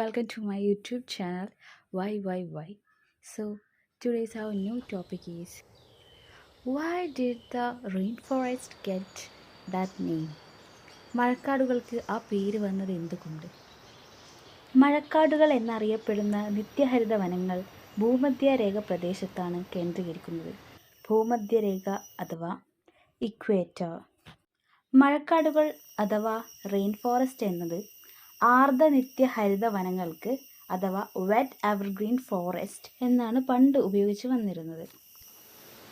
welcome to my YouTube channel Why. So today's our new topic is, why did the rainforest get that name? മഴക്കാടുകൾക്ക് ആ പേര് വന്നത് എന്തുകൊണ്ട്? മഴക്കാടുകൾ എന്നറിയപ്പെടുന്ന നിത്യഹരിത വനങ്ങൾ ഭൂമധ്യരേഖ പ്രദേശത്താണ് കേന്ദ്രീകരിക്കുന്നത്. ഭൂമധ്യരേഖ അഥവാ ഇക്വേറ്റർ. മഴക്കാടുകൾ അഥവാ റെയിൻ ഫോറസ്റ്റ് എന്നത് ആർദ്ര നിത്യഹരിത വനങ്ങൾക്ക് അഥവാ വെറ്റ് എവർഗ്രീൻ ഫോറസ്റ്റ് എന്നാണ് പണ്ട് ഉപയോഗിച്ച് വന്നിരുന്നത്.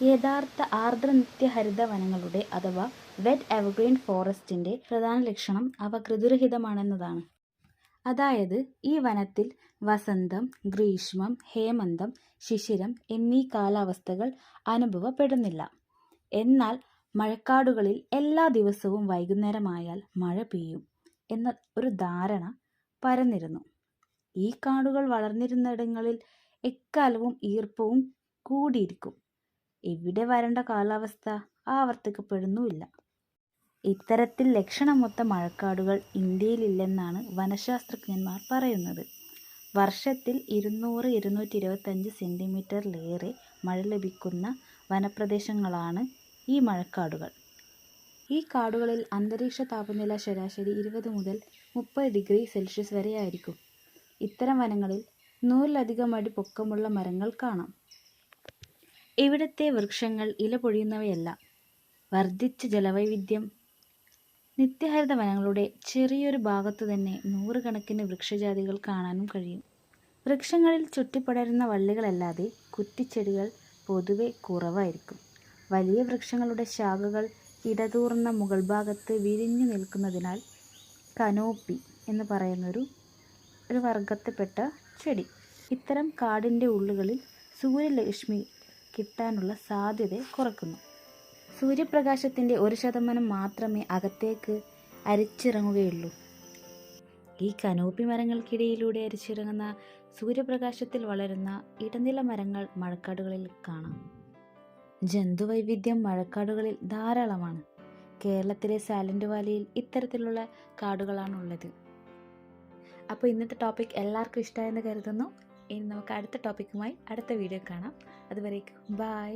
യഥാർത്ഥ ആർദ്ര നിത്യഹരിത വനങ്ങളുടെ അഥവാ വെറ്റ് എവർഗ്രീൻ ഫോറസ്റ്റിൻ്റെ പ്രധാന ലക്ഷണം അവ ഋതുരഹിതമാണെന്നതാണ്. അതായത് ഈ വനത്തിൽ വസന്തം, ഗ്രീഷ്മം, ഹേമന്തം, ശിശിരം എന്നീ കാലാവസ്ഥകൾ അനുഭവപ്പെടുന്നില്ല. എന്നാൽ മഴക്കാടുകളിൽ എല്ലാ ദിവസവും വൈകുന്നേരമായാൽ മഴ പെയ്യും എന്ന ഒരു ധാരണ പരന്നിരുന്നു. ഈ കാടുകൾ വളർന്നിരുന്നിടങ്ങളിൽ എക്കാലവും ഈർപ്പവും കൂടിയിരിക്കും. ഇവിടെ വരണ്ട കാലാവസ്ഥ ആവർത്തിക്കപ്പെടുന്നുമില്ല. ഇത്തരത്തിൽ ലക്ഷണമൊത്ത മഴക്കാടുകൾ ഇന്ത്യയിലില്ലെന്നാണ് വനശാസ്ത്രജ്ഞന്മാർ പറയുന്നത്. വർഷത്തിൽ 200-225 സെൻറ്റിമീറ്ററിലേറെ മഴ ലഭിക്കുന്ന വനപ്രദേശങ്ങളാണ് ഈ മഴക്കാടുകൾ. ഈ കാടുകളിൽ അന്തരീക്ഷ താപനില ശരാശരി 20 മുതൽ 30 ഡിഗ്രി സെൽഷ്യസ് വരെയായിരിക്കും. ഇത്തരം വനങ്ങളിൽ 100-ലധികം അടി പൊക്കമുള്ള മരങ്ങൾ കാണാം. ഇവിടുത്തെ വൃക്ഷങ്ങൾ ഇല പൊഴിയുന്നവയല്ല. വർദ്ധിച്ച ജലവൈവിധ്യം. നിത്യഹരിത വനങ്ങളുടെ ചെറിയൊരു ഭാഗത്തു തന്നെ 100 കണക്കിന് വൃക്ഷജാതികൾ കാണാനും കഴിയും. വൃക്ഷങ്ങളിൽ ചുറ്റിപ്പടരുന്ന വള്ളികളല്ലാതെ കുറ്റിച്ചെടികൾ പൊതുവെ കുറവായിരിക്കും. വലിയ വൃക്ഷങ്ങളുടെ ശാഖകൾ ഇടതൂർന്ന മുകൾ ഭാഗത്ത് വിരിഞ്ഞു നിൽക്കുന്നതിനാൽ കനോപ്പി എന്ന് പറയുന്നൊരു വർഗത്തിൽപ്പെട്ട ചെടി. ഇത്തരം കാടിൻ്റെ ഉള്ളുകളിൽ സൂര്യരശ്മി കിട്ടാനുള്ള സാധ്യത കുറയ്ക്കുന്നു. സൂര്യപ്രകാശത്തിൻ്റെ 1% മാത്രമേ അകത്തേക്ക് അരിച്ചിറങ്ങുകയുള്ളൂ. ഈ കനോപ്പി മരങ്ങൾക്കിടയിലൂടെ അരിച്ചിറങ്ങുന്ന സൂര്യപ്രകാശത്തിൽ വളരുന്ന ഇടനില മരങ്ങൾ മഴക്കാടുകളിൽ കാണാം. ജന്തുവൈവിധ്യം മഴക്കാടുകളിൽ ധാരാളമാണ്. കേരളത്തിലെ സൈലന്റ് വാലിയിൽ ഇത്തരത്തിലുള്ള കാടുകളാണുള്ളത്. അപ്പോൾ ഇന്നത്തെ ടോപ്പിക് എല്ലാവർക്കും ഇഷ്ടമായെന്ന് കരുതുന്നു. ഇനി നമുക്ക് അടുത്ത ടോപ്പിക്കുമായി അടുത്ത വീഡിയോ കാണാം. അതുവരേക്കും ബൈ.